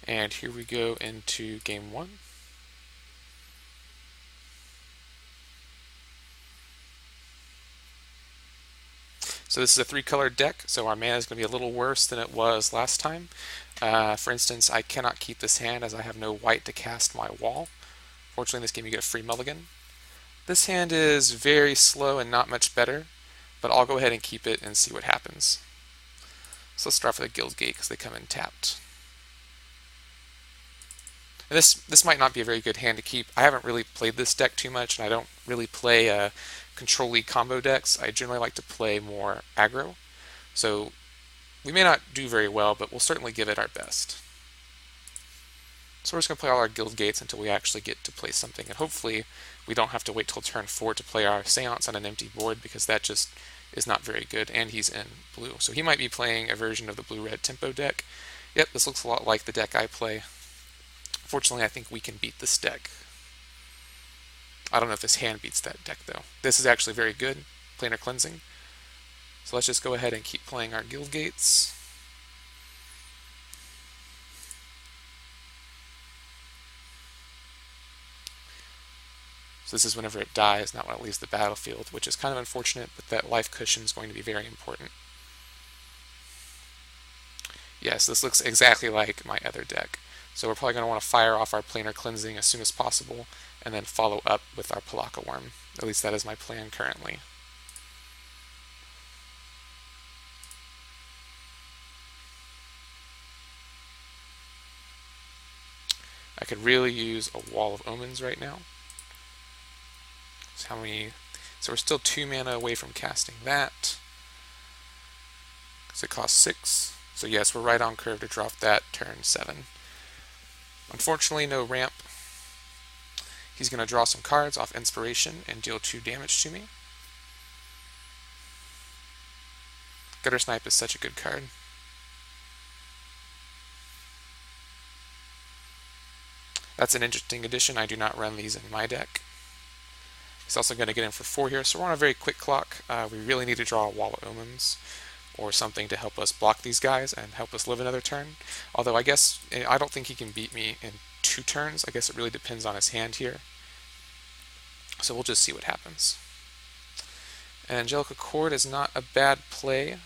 And here we go into game one. So this is a three-colored deck, so our mana is going to be a little worse than it was last time. For instance, I cannot keep this hand as I have no white to cast my wall. Fortunately, in this game you get a free mulligan. This hand is very slow and not much better, but I'll go ahead and keep it and see what happens. So let's start for the Guild Gate because they come in tapped. And this might not be a very good hand to keep. I haven't really played this deck too much, and I don't really play Control League combo decks. I generally like to play more aggro. So we may not do very well, but we'll certainly give it our best. So we're just going to play all our Guild Gates until we actually get to play something, and hopefully we don't have to wait till turn 4 to play our Seance on an empty board, because that just is not very good, and he's in blue. So he might be playing a version of the blue-red tempo deck. Yep, this looks a lot like the deck I play. Fortunately, I think we can beat this deck. I don't know if this hand beats that deck, though. This is actually very good, Planar Cleansing. So let's just go ahead and keep playing our Guild Gates. So this is whenever it dies, not when it leaves the battlefield, which is kind of unfortunate, but that life cushion is going to be very important. Yes, this looks exactly like my other deck. So we're probably going to want to fire off our Planar Cleansing as soon as possible, and then follow up with our Pelakka Wurm. At least that is my plan currently. I could really use a Wall of Omens right now. So we're still 2 mana away from casting that. Because it costs 6. So yes, we're right on curve to drop that turn 7. Unfortunately, no ramp. He's going to draw some cards off Inspiration and deal 2 damage to me. Guttersnipe is such a good card. That's an interesting addition. I do not run these in my deck. He's also going to get in for 4 here, so we're on a very quick clock. We really need to draw a Wall of Omens or something to help us block these guys and help us live another turn. Although I guess I don't think he can beat me in 2 turns. I guess it really depends on his hand here. So we'll just see what happens. Angelic Accord is not a bad play,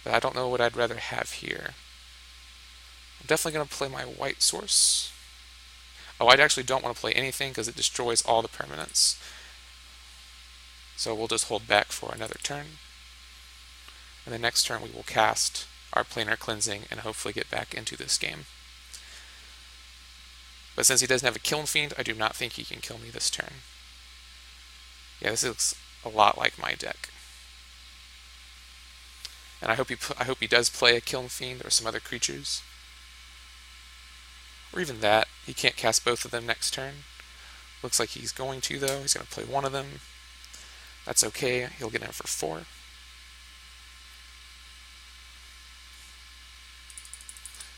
but I don't know what I'd rather have here. I'm definitely going to play my white source. Oh, I actually don't want to play anything because it destroys all the permanents. So we'll just hold back for another turn. And the next turn we will cast our Planar Cleansing and hopefully get back into this game. But since he doesn't have a Kiln Fiend, I do not think he can kill me this turn. Yeah, this looks a lot like my deck. And I hope he does play a Kiln Fiend or some other creatures. Or even that. He can't cast both of them next turn. Looks like he's going to, though. He's going to play one of them. That's okay. He'll get in for 4.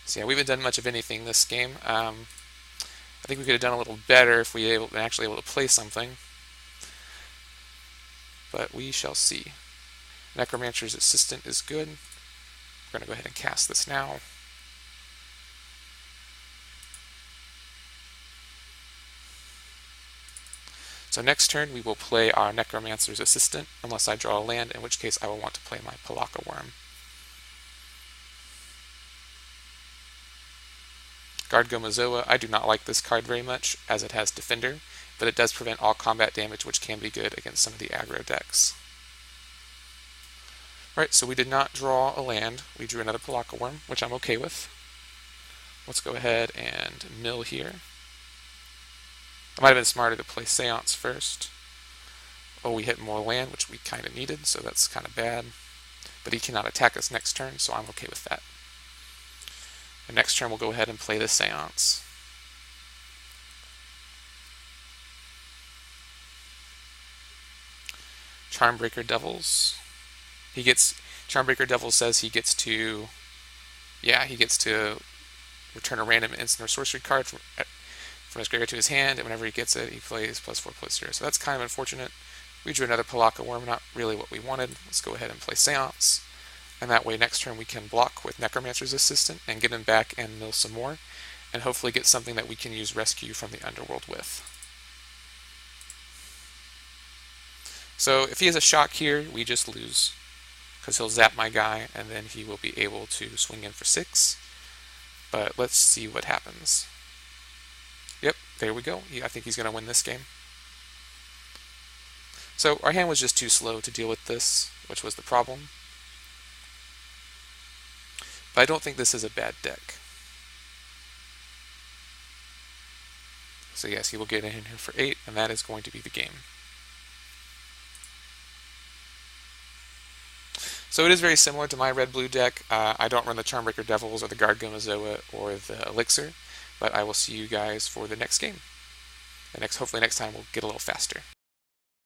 So yeah, we haven't done much of anything this game. I think we could have done a little better if we were actually able to play something. But we shall see. Necromancer's Assistant is good. We're going to go ahead and cast this now. So next turn we will play our Necromancer's Assistant, unless I draw a land, in which case I will want to play my Pelakka Wurm. Guard Gomazoa, I do not like this card very much, as it has Defender, but it does prevent all combat damage, which can be good against some of the aggro decks. Alright, so we did not draw a land. We drew another Pelakka Wurm, which I'm okay with. Let's go ahead and mill here. It might have been smarter to play Seance first. Oh, we hit more land, which we kind of needed, so that's kind of bad. But he cannot attack us next turn, so I'm okay with that. And next turn we'll go ahead and play the Seance. Charmbreaker Devils. Charmbreaker Devils says he gets to return a random instant or sorcery card from his graveyard to his hand, and whenever he gets it, he plays +4/+0. So that's kind of unfortunate. We drew another Pelakka Wurm, not really what we wanted. Let's go ahead and play Seance. and that way next turn we can block with Necromancer's Assistant and get him back and mill some more, and hopefully get something that we can use Rescue from the Underworld with. So if he has a shock here, we just lose, because he'll zap my guy, and then he will be able to swing in for 6. But let's see what happens. Yep, there we go. I think he's going to win this game. So our hand was just too slow to deal with this, which was the problem. But I don't think this is a bad deck. So yes, he will get in here for 8, and that is going to be the game. So it is very similar to my red-blue deck. I don't run the Charmbreaker Devils or the Garganozoa or the Elixir, but I will see you guys for the next game. Hopefully next time we'll get a little faster.